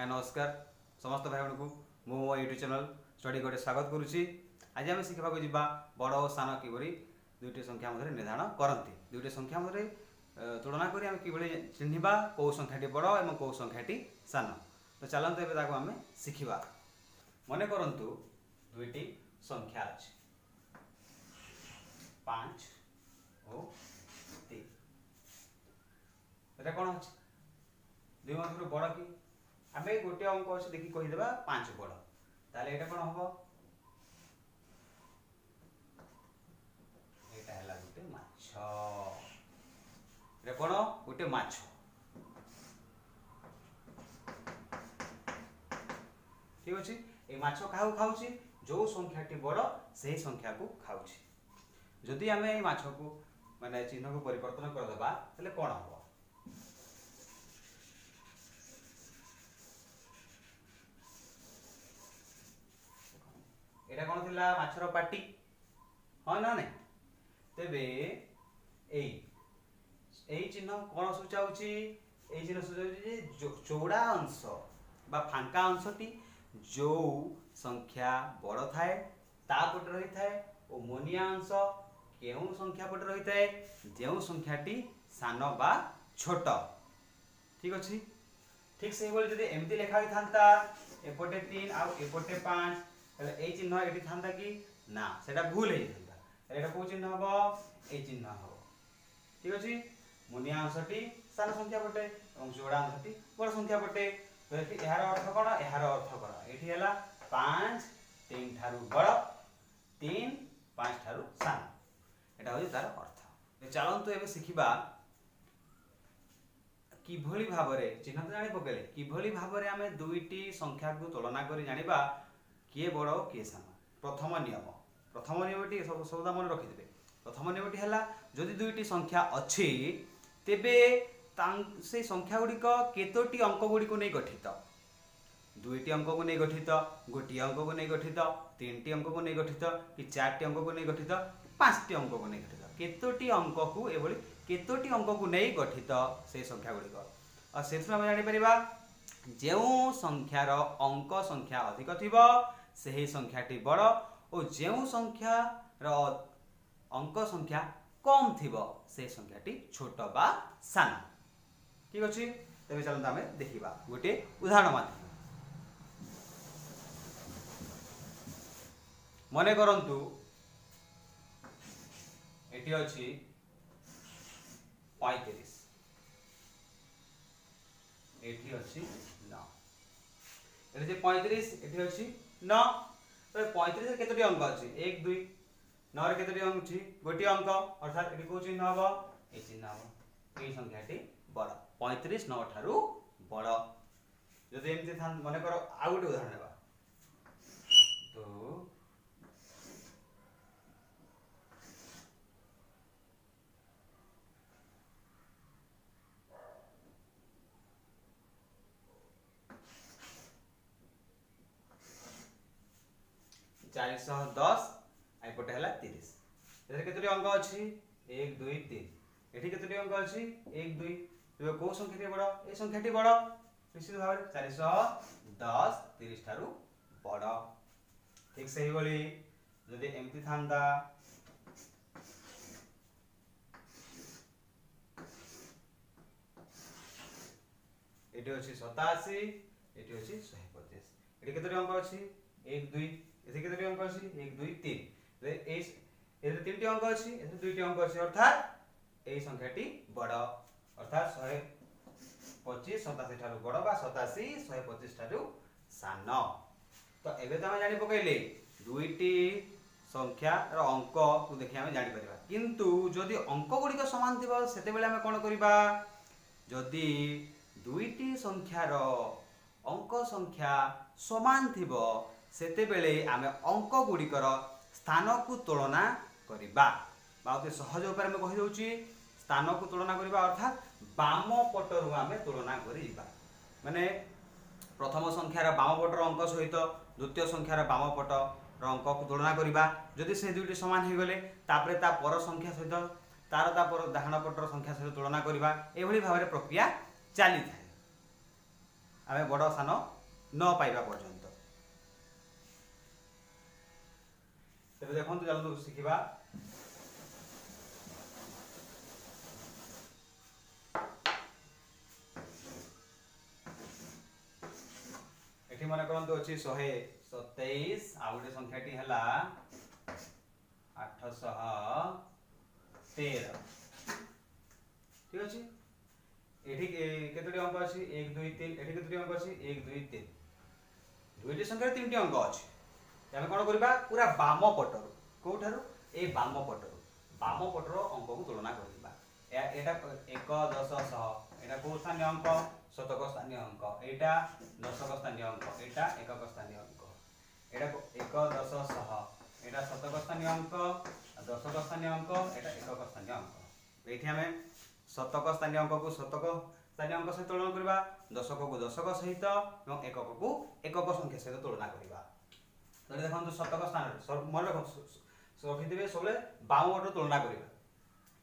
नमस्कार समस्त भाई बहन को मो यूट्यूब चैनल स्टडी गोटे स्वागत करुच्ची। आज आम शिखा जा बड़ और सान किभली दुईटी संख्या मध्य निर्धारण करती दुईटी संख्या मध्य तुलना करी आम कि चिन्हवा कौ संख्याटी बड़ और कौ संख्याटी सान। तो चलते एवं आम शिखा। मन करंतु दुईटी संख्या अच्छी 5 और 3 एटा कौन अच्छे दुई मध्य बड़ कि आम गोटे अंक अच्छे देखिए कहीदेवा 5 बड़ ताले एटा कौन हम एटा है गोटे माछ एटा कौन गोटे माछ ठीक अच्छे ये माछ क्या खाऊँ जो संख्याटी बड़ से संख्या को खाऊँ। जदि आम ये माछ को माने चिन्ह को परिवर्तन करदेबा ताले कौन हम एटा कौन थिला माछर पाटी हाँ ना नहीं तेबे एई चिन्ह कौन सूचाउची एई चिन्ह सूचाउची जे चौड़ा अंश बा फांका अंशटी जो संख्या बड़ थाए ता पटे रही थाए और मोनिया अंश केउ संख्या पटे रही थाए जेउ संख्याटी सान बा छोट ठीक अछि। ठीक से बोल जदि एमती लिखा होई थांता एपटे 3 आ एपटे 5 ताले ए चिन्ह एठी थांता कि ना सेटा भूल हे थांता ताले एटा को चिन्ह हबो ए चिन्ह हबो ठीक अछि। मोनिया अंशटी सान संख्या पटे और जोड़ा अंशटी बड़ संख्या पटे तो एठी एहार अर्थ कोन एहार अर्थ कोन एठी हला 5 3 ठारू बड़ 3 5 ठारू सान एटा होय तार अर्थ। चलंतु एबे सिखिबा किभली भाबरे चिन्ह तो जानि पकेले किभली भाबरे आमे दुईटी संख्या को तुलना करी जानिबा किए बड़ और किए सान। प्रथम नियमटी सब सबदा मन रखिदेबे। प्रथम नियमटी हला जदि दुईटी संख्या अछि तेबे से संख्या गुड़िक केतोटी अंक गुड़िक नहीं गठित दुईटी अंक को नहीं गठित गोटी अंक को नहीं गठित 3टी अंक को नहीं गठित कि 4टी अंक को नहीं गठित 5टी अंक को नहीं गठित केतोटी अंक को एभली केतोटी अंक को नहीं गठित से संख्या गुड़िक और से जानी परिबा जेउ संख्यार अंक संख्या अधिक थिबो सही संख्याटी बड़ और जेउ संख्यार अंक संख्या कम थिबो से संख्याटी छोट बा सान ठीक अछि। तबे चलंत आमे देखिबा गोटे उदाहरण माध्यम मने करंतु एटी अछि 35 एटी अछि 9 एटी जे 35 एटी अछि 9 तो 35 रे केतोटी अंक अछि 1 2 9 रे केतोटी अंक अछि गोटी अंक अर्थात एटी को चिन्ह हबो ए चिन्ह हबो ए संख्याटी बड़ 35 9 ठारू बड़। जदि एमती था मन कर आ गोटे उदाहरण लेबा तो 410 आइपटे हला 30 एथे केतोटी अंक अछि 1 2 3 एठी केतोटी अंक अछि 1 2 तो को संख्याटी बड़ ए संख्याटी बड़ निश्चित भाव 410 30 ठारू बड़। ठीक से ही बोली जदि एमती थांदा एठी अछि 87 एठी अछि 125 एठी केतोटी अंक अछि 1 2 एथे केतोटी अंक अछि 1 2 3 ले एथे 3टी अंक अछि एथे 2टी अंक अछि अर्थात ए संख्याटी बड़ अर्थात 125 87 ठारू बड़ बा 87 125 ठारू सान। तो एबे त हम जानि पकैले दुईटी संख्या रो अंक को देखि हम जानि परिबा किंतु जदि अंक गुडी समान थिबो सेते बेले हम कोन करिबा जदि दुईटी संख्या रो अंक संख्या समान थिबो सेते बेले आमे अंक गुडीकर स्थान को तुलना करिबा बाउते सहज उपाय में कहि दउची स्थान को तुलना करिबा अर्थात बाम पटरु आमे तुलना करिबा माने प्रथम संख्यार बाम पटर अंक सहित द्वितीय संख्यार बाम पटर अंक को तुलना करिबा जदि से दुईटी समान हे गले तापरे ता पर संख्या सहित तार ता पर दाहन पटर संख्या सहित तुलना करिबा एभली भाबरे प्रक्रिया चली थाए। आमे बड़ स्थान न पाइबा पर्यंत। तेरे देखंतु चलतु शिखिबा एठी मन करंतु अछि 127 आ गोटे संख्याटी हला 813 ठीक अछि। एठी केतोटी अंक अछि 1 2 3 एठी केतोटी अंक अछि 1 2 3 दुईटी संख्या तीनटी अंक अछि। हम कोन करबा पूरा बाम पटर कोठारु ए बाम पटर अंक को तुलना करबा एटा 1 10 100 एटा को स्थानीय अंक शतक स्थानीय अंक एटा दशक स्थानीय अंक एटा एकक स्थानीय अंक एटा 1 10 100 एटा शतक स्थानीय अंक दशक स्थानीय अंक एटा एकक स्थानीय अंक। एठी हमें शतक स्थानीय अंक को शतक स्थानीय अंक सहित तुलना करबा दशक को दशक सहित एवं एकक को एकक संख्या सहित तुलना करबा। तो देखंतु शतक स्थान मन रख रखिदिबे सबले बाम पट तुलना करबा।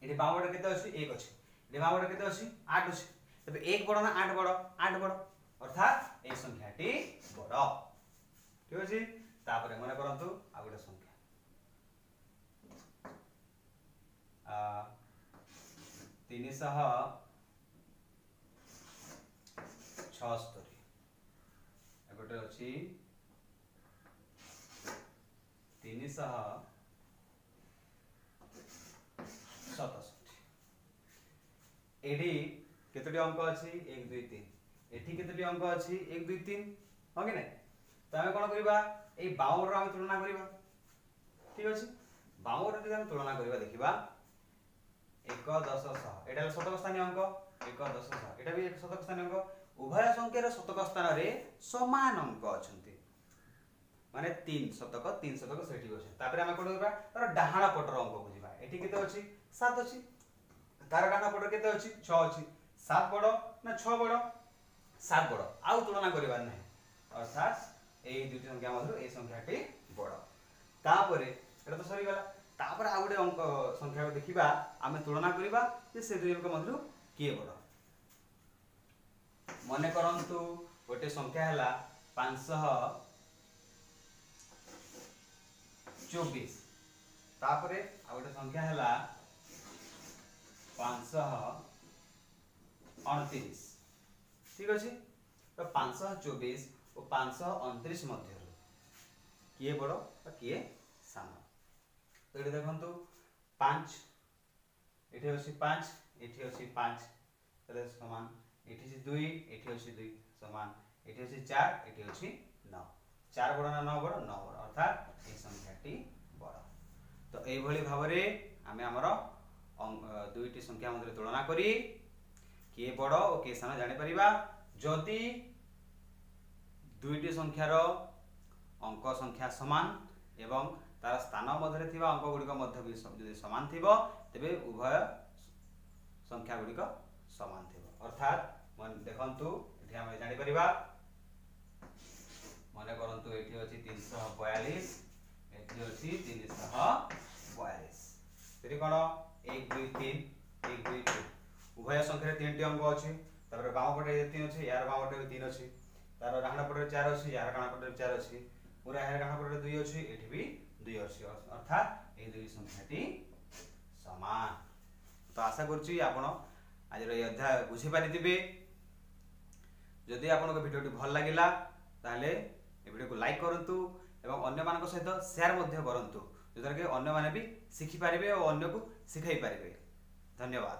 एठी बाम पट केते अछि 1 अछि एठी बाम पट केते अछि 8 अछि तबे 1 बड़ ना 8 बड़ 8 बड़ अर्थात ए संख्याटी बड़ ठीक अछि। तापरे मन करंतु आ गोटे संख्या 376 एगोटे अछि 367 एडी केतोटी अंक अछि 1 2 3 एठी केतोटी अंक अछि 1 2 3 हो कि नै। त हम कोन करिबा ए बाउर हम तुलना करिबा ठीक अछि। बाउर रे हम तुलना करिबा देखिबा 1 10 100 एटा शतक स्थानीय अंक 1 10 100 एटा भी एक शतक स्थानीय अंक उभय संख्या रे शतक स्थान रे समान अंक अछंती माने 3 शतक सेठी अछि। तापर हम कोन करिबा तार डाहाण पटर अंक बुझिबा एठी केते अछि 7 अछि तार डाहाण पटर केते अछि 6 अछि 7 बड़ ना 6 बड़ 7 बड़ आउ तुलना करिबा नै अर्थात ए दुटी संख्या मधुर ए संख्याटी बड़। तापर एटा तो सरी गला तापर आ गुटे अंक संख्या को देखिबा आमे तुलना करिबा जे से दुई अंक मधुर किए बड़। मने करंतु गोटे संख्या हला 524 तापरे आ गोटे संख्या हला 529 ठीक अछि। तो 524 और 529 मध्य किए बड़ और किए सान। तो ये देखंतु 5 एठी अछि 5 एठी अछि 5 तले समान एठी अछि 2 एठी अछि 2 समान एठी अछि 4 एठी अछि 9 4 बड़ ना 9 बड़ 9 बड़ अर्थात ए संख्याटी बड़। तो एई भली भाबरे आमे हमर दुईटी संख्या मध्य तुलना करी किए बड़ और किए सान जानि परिबा। जदि दुईटी संख्यार अंक संख्या समान एवं तार स्थान मध्य थिबा अंक गुड़िक मध्य भी यदि समान थिबो तेबे उभय संख्या गुड़िक समान थिबो अर्थात मन देखंतु एठी हम जानि परिबा माने करंतु एठी अछि 342 एठी अछि 342 तेरी कोन 1 2 3 1 2 3 उभय संख्या तीनटी अंक अछि तापर बाम पटे 3 अछि यार बाम पटे 3 अछि तार डाहाण पटे 4 अछि यार डाहाण पटे 4 अछि पूरा यार डाहाण पटे 2 अछि एठी भी 2 अछि अर्थात ए दुई संख्याटी समान। तो आशा करछि आपण आज रे अध्याय बुझी पारिथिबे। जदि आपनको वीडियोटी भल लागिला ताले ए वीडियो को लाइक करंतु एवं अन्य मानक सहित शेयर मध्य करंतु जदर के अन्य माने भी सिखि पारिबे और अन्य को सिखाई पारिबे। धन्यवाद।